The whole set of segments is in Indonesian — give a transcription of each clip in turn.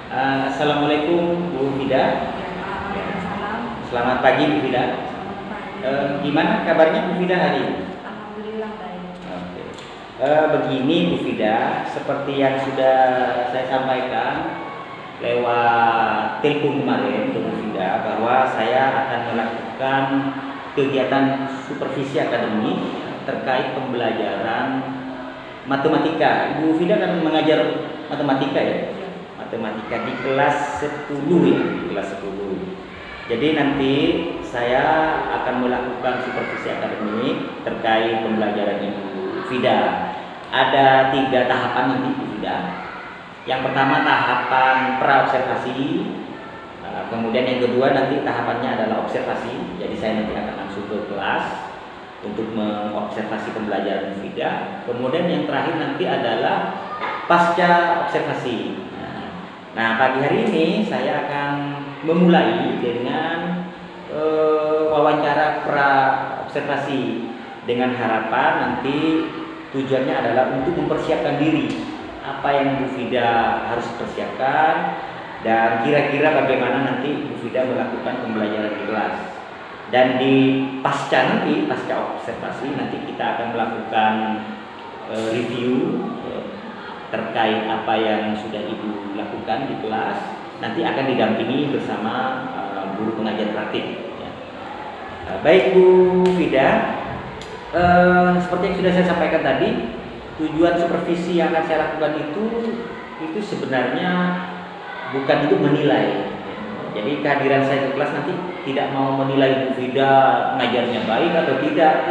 Assalamualaikum Bu Fida. Waalaikumsalam. Selamat pagi Bu Fida. Selamat pagi. Gimana kabarnya Bu Fida hari ini? Alhamdulillah baik. Oke. Begini Bu Fida, seperti yang sudah saya sampaikan lewat telepon kemarin ke Bu Fida bahwa saya akan melakukan kegiatan supervisi akademik terkait pembelajaran matematika. Bu Fida kan mengajar matematika ya? Matematika di kelas 10 ya, di kelas 10. Jadi nanti saya akan melakukan supervisi akademik terkait pembelajaran Ibu Fida. Ada 3 tahapan nanti Bu Fida. Yang pertama tahapan praobservasi, kemudian yang kedua nanti tahapannya adalah observasi. Jadi saya nanti akan langsung ke kelas untuk mengobservasi pembelajaran Bu Fida. Kemudian yang terakhir nanti adalah pasca observasi. Nah, pagi hari ini saya akan memulai dengan wawancara pra-observasi dengan harapan nanti tujuannya adalah untuk mempersiapkan diri apa yang Bu Fida harus persiapkan dan kira-kira bagaimana nanti Bu Fida melakukan pembelajaran di kelas. Dan di pasca observasi nanti kita akan melakukan review terkait apa yang sudah Ibu lakukan di kelas, nanti akan didampingi bersama guru pengajar praktik ya. Baik Bu Fida, seperti yang sudah saya sampaikan tadi, tujuan supervisi yang akan saya lakukan itu sebenarnya bukan untuk menilai. Jadi kehadiran saya di kelas nanti tidak mau menilai Bu Fida mengajarnya baik atau tidak,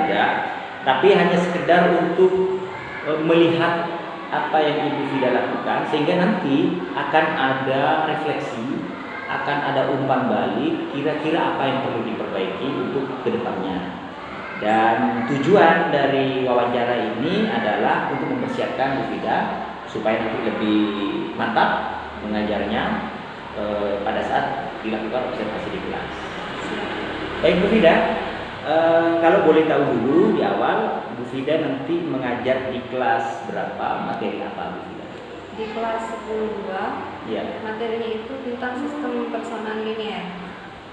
tapi hanya sekedar untuk melihat apa yang Ibu Fida lakukan, sehingga nanti akan ada refleksi, akan ada umpan balik kira-kira apa yang perlu diperbaiki untuk kedepannya. Dan tujuan dari wawancara ini adalah untuk mempersiapkan Bu Fida supaya nanti lebih mantap mengajarnya pada saat dilakukan observasi di kelas. Baik Bu Fida, kalau boleh tahu dulu di awal, Bu Fida nanti mengajar di kelas berapa, materi apa Bu Fida? Di kelas 10-2, Ya. materinya itu tentang sistem persamaan linear.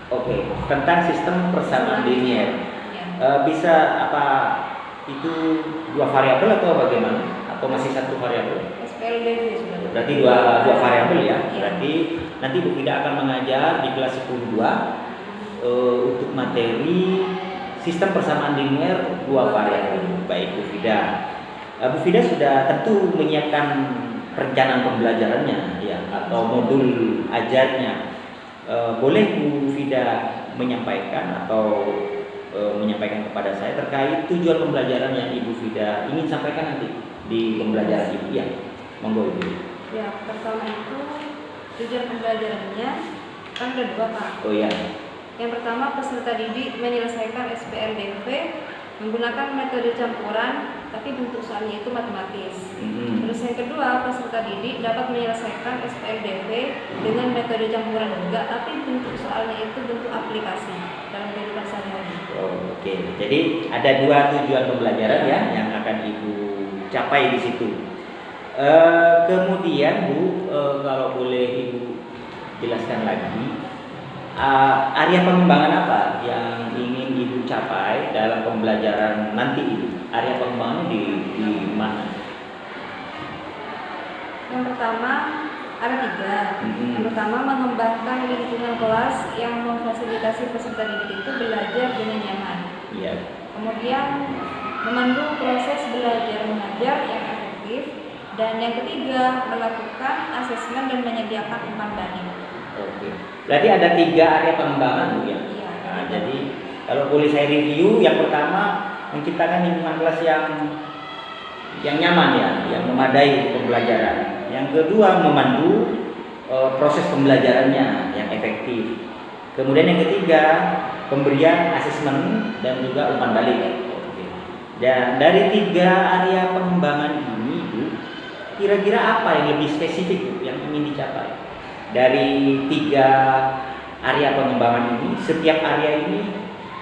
Oke, tentang sistem persamaan linear. Ya. Bisa apa itu 2 variabel atau bagaimana? Atau masih 1 variabel? SPLDV sudah. Berarti dua variabel ya. Ya. Berarti nanti Bu Fida akan mengajar di kelas 10-2 untuk materi sistem persamaan linear 2 variabel. Baik Bu Fida. Bu Fida sudah tentu menyiapkan perencanaan pembelajarannya ya atau modul ajarnya. Boleh Bu Fida menyampaikan atau menyampaikan kepada saya terkait tujuan pembelajaran yang Ibu Fida ingin sampaikan nanti di pembelajaran Ibu ya. Monggo Ibu. Ya, pertama itu tujuan pembelajarannya kan ada 2 Pak. Oh ya. Yang pertama, peserta didik menyelesaikan SPLDV menggunakan metode campuran, tapi bentuk soalnya itu matematis. Terus yang kedua, peserta didik dapat menyelesaikan SPLDV dengan metode campuran juga, tapi bentuk soalnya itu bentuk aplikasi dalam kehidupan sehari-hari. Oh, oke. Jadi ada 2 tujuan pembelajaran ya yang akan Ibu capai di situ. Kemudian Bu, kalau boleh Ibu jelaskan lagi. Area pengembangan apa yang ingin Ibu capai dalam pembelajaran nanti Ibu? Area pengembangannya di mana? Yang pertama ada 3. Yang pertama, mengembangkan lingkungan kelas yang memfasilitasi peserta didik itu belajar dengan nyaman. Iya. Kemudian memandu proses belajar mengajar yang efektif. Dan yang ketiga, melakukan asesmen dan menyediakan umpan balik. Oke. Berarti ada 3 area pengembangan Bu ya? Iya. Nah, jadi kalau boleh saya review, yang pertama menciptakan lingkungan kelas yang nyaman ya, yang memadai pembelajaran. Yang kedua memandu proses pembelajarannya yang efektif. Kemudian yang ketiga pemberian asesmen dan juga umpan balik. Oke. Dan dari 3 area pengembangan ini Bu, kira-kira apa yang lebih spesifik Bu yang ingin dicapai? Dari 3 area pengembangan ini, setiap area ini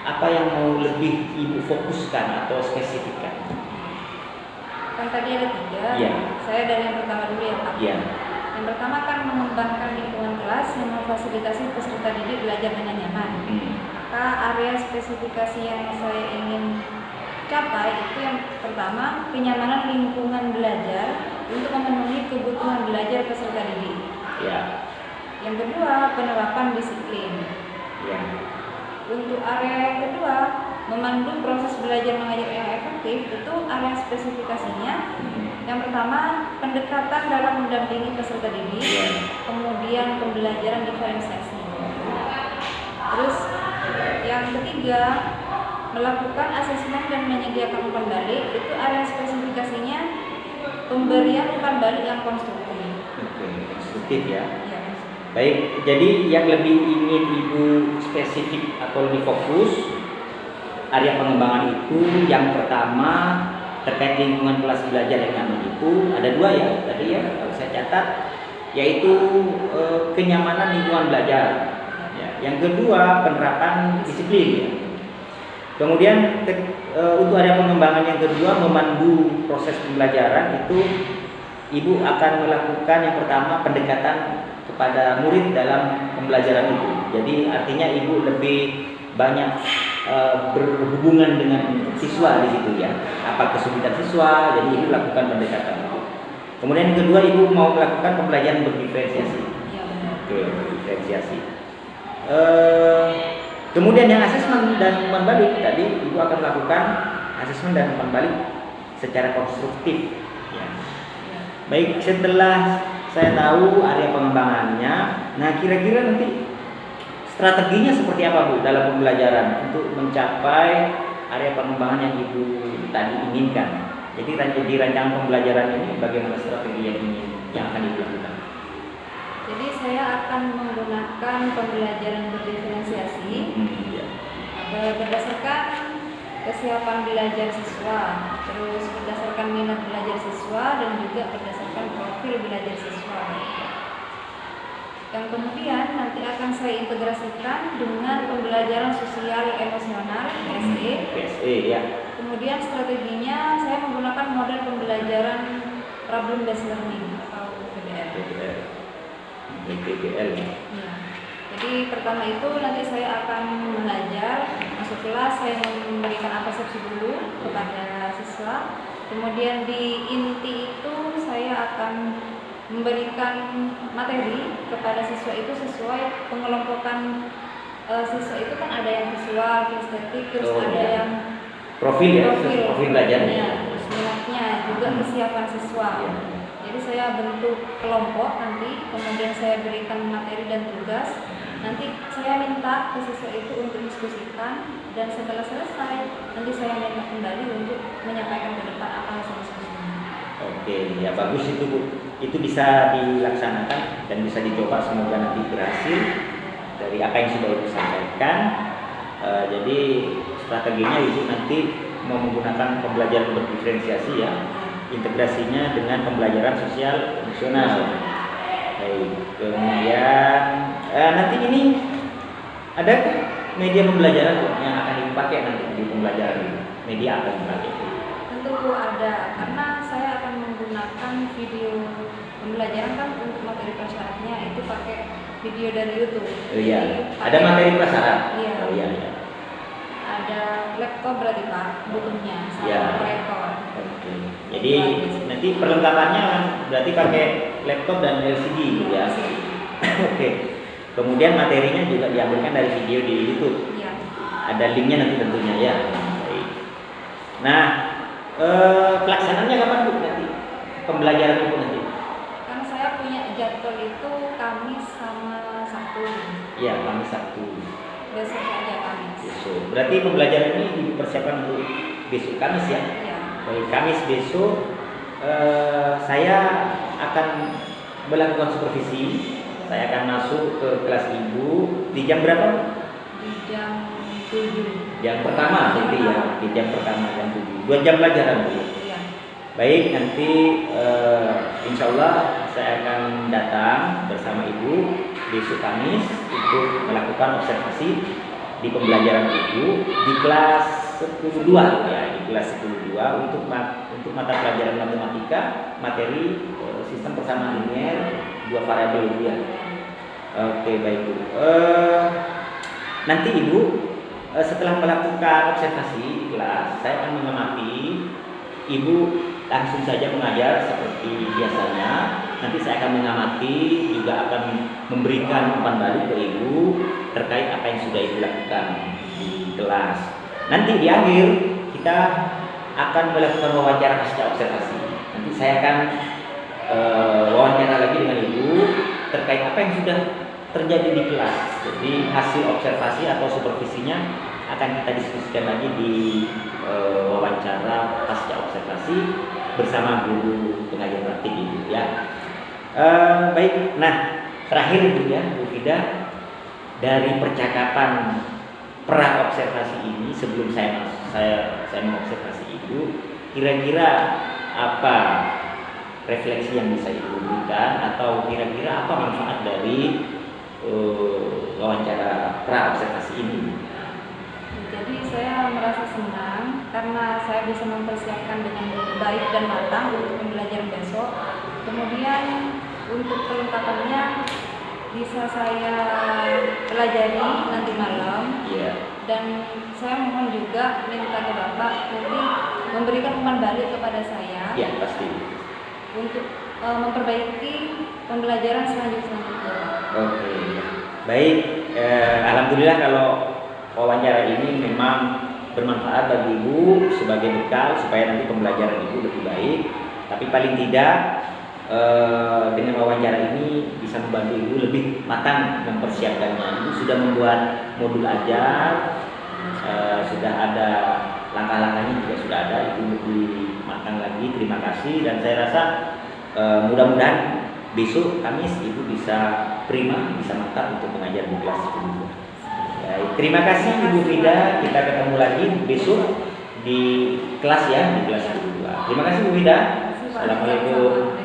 apa yang mau lebih Ibu fokuskan atau spesifikkan? Kan tadi ada 3. Iya. Saya dari yang pertama dulu ya Pak. Iya. Yang pertama kan mengembangkan lingkungan kelas yang memfasilitasi peserta didik belajar dengan nyaman. Maka area spesifikasi yang saya ingin capai itu yang pertama kenyamanan lingkungan belajar untuk memenuhi kebutuhan belajar peserta didik. Ya. Yang kedua penerapan disiplin. Ya. Untuk area yang kedua memandu proses belajar mengajar yang efektif itu area spesifikasinya. Yang pertama pendekatan dalam mendampingi peserta didik, kemudian pembelajaran diferensiasi. Terus yang ketiga melakukan asesmen dan menyediakan umpan balik itu area spesifikasinya pemberian umpan balik yang konstruktif. Oke, konstruktif ya. Ya. Baik, jadi yang lebih ingin Ibu spesifik atau lebih fokus area pengembangan itu yang pertama terkait lingkungan kelas belajar yang nyaman itu ada dua ya tadi ya kalau saya catat, yaitu kenyamanan lingkungan belajar. Ya. Yang kedua penerapan disiplin. Ya. Kemudian untuk area pengembangan yang kedua memandu proses pembelajaran itu Ibu akan melakukan yang pertama pendekatan kepada murid dalam pembelajaran itu. Jadi artinya Ibu lebih banyak berhubungan dengan siswa di situ ya. Apa kesulitan siswa, jadi Ibu lakukan pendekatan itu. Kemudian yang kedua Ibu mau melakukan pembelajaran berdiferensiasi. Oke, berdiferensiasi. Kemudian yang asesmen dan umpan balik tadi Ibu akan melakukan asesmen dan umpan balik secara konstruktif. Ya. Baik, setelah saya tahu area pengembangannya, nah kira-kira nanti strateginya seperti apa Bu dalam pembelajaran untuk mencapai area pengembangan yang Ibu tadi inginkan. Jadi di rancangan pembelajaran ini bagaimana strategi yang akan Ibu lakukan? Jadi saya akan menggunakan pembelajaran berdiferensiasi berdasarkan kesiapan belajar siswa, terus berdasarkan minat belajar siswa dan juga berdasarkan profil belajar siswa. Yang kemudian nanti akan saya integrasikan dengan pembelajaran sosial emosional PSE. Ya. Kemudian strateginya saya menggunakan model pembelajaran problem based learning atau PBL. Ya. Jadi pertama itu nanti saya akan mengajar, masuk kelas saya memberikan persepsi dulu kepada siswa. Kemudian di inti itu saya akan memberikan materi kepada siswa itu sesuai pengelompokan siswa itu kan ada yang visual, kinestetik, terus ada yang profil belajarnya, terus minatnya juga kesiapan siswa. Jadi saya bentuk kelompok nanti, kemudian saya berikan materi dan tugas. Nanti saya minta ke siswa itu untuk diskusikan dan setelah selesai nanti saya minta kembali untuk menyampaikan ke depan apa hasil diskusinya. Oke, ya bagus itu Bu. Itu bisa dilaksanakan dan bisa dicoba, semoga nanti berhasil dari apa yang sudah Ibu sampaikan. Jadi strateginya Ibu nanti mau menggunakan pembelajaran berdiferensiasi ya, integrasinya dengan pembelajaran sosial emosional. Baik, kemudian nanti ini ada media pembelajaran yang akan dipakai nanti di pembelajaran ini? Media apa yang dipakai? Tentu ada, karena saya akan menggunakan video pembelajaran kan untuk materi prasyaratnya itu pakai video dari YouTube. Oh iya, ada materi prasyarat. Iya. Oh iya. Ada laptop berarti Pak, butuhnya sama proyektor. Oke. Jadi nanti perlengkapannya berarti pakai laptop dan LCD gitu ya. Oke. Kemudian materinya juga diambilkan dari video di YouTube. Iya. Ada linknya nanti tentunya ya. Baik. Nah, pelaksanaannya kapan Bu nanti? Pembelajaran itu nanti? Kan saya punya jadwal itu Kamis sama Sabtu. Iya, Kamis Sabtu. Besok aja Kamis. Besok. Berarti pembelajaran ini dipersiapkan untuk besok Kamis ya? Iya. Baik, Kamis besok saya akan melakukan supervisi. Saya akan masuk ke kelas Ibu di jam berapa? Di jam 7. Jam pertama nanti ya, di jam pertama jam 7. 2 jam pelajaran Bu. Iya. Baik, nanti insya Allah saya akan datang bersama Ibu besok Kamis untuk melakukan observasi di pembelajaran Ibu di kelas 10.2 ya, di kelas 10.2 untuk mata pelajaran matematika materi sistem persamaan linear dua variabel Ibu ya. Oke, baik Bu. Nanti Ibu setelah melakukan observasi di kelas, saya akan mengamati Ibu langsung saja mengajar seperti biasanya. Nanti saya akan mengamati, juga akan memberikan umpan balik ke Ibu terkait apa yang sudah Ibu lakukan di kelas. Nanti di akhir kita akan melakukan wawancara pasca observasi. Nanti saya akan wawancara lagi dengan Ibu terkait apa yang sudah terjadi di kelas. Jadi hasil observasi atau supervisinya akan kita diskusikan lagi di wawancara pasca observasi bersama guru pengajar praktik Ibu ya. Baik, nah terakhir Ibu ya, Bu Fida, dari percakapan pra observasi ini sebelum saya mengobservasi Ibu, kira-kira apa refleksi yang bisa Ibu berikan atau kira-kira apa manfaat dari wawancara pra observasi ini? Jadi saya merasa senang karena saya bisa mempersiapkan dengan baik dan matang untuk pembelajaran besok. Kemudian untuk kelengkapannya bisa saya pelajari nanti malam. Dan saya mohon juga minta ke Bapak nanti memberikan umpan balik kepada saya. Ya, pasti. Untuk memperbaiki pembelajaran selanjutnya. Oke, baik. Alhamdulillah kalau wawancara ini memang bermanfaat bagi Ibu sebagai bekal supaya nanti pembelajaran Ibu lebih baik. Tapi paling tidak dengan wawancara ini bisa membantu Ibu lebih matang mempersiapkannya. Ibu sudah membuat modul ajar, sudah ada langkah-langkahnya juga sudah ada. Ibu lebih matang lagi. Terima kasih dan saya rasa mudah-mudahan besok Kamis Ibu bisa prima, bisa mantap untuk mengajar di kelas 10. Baik, terima kasih Ibu Fida. Kita ketemu lagi besok di kelas ya, di kelas 2. Terima kasih Bu Fida. Assalamualaikum.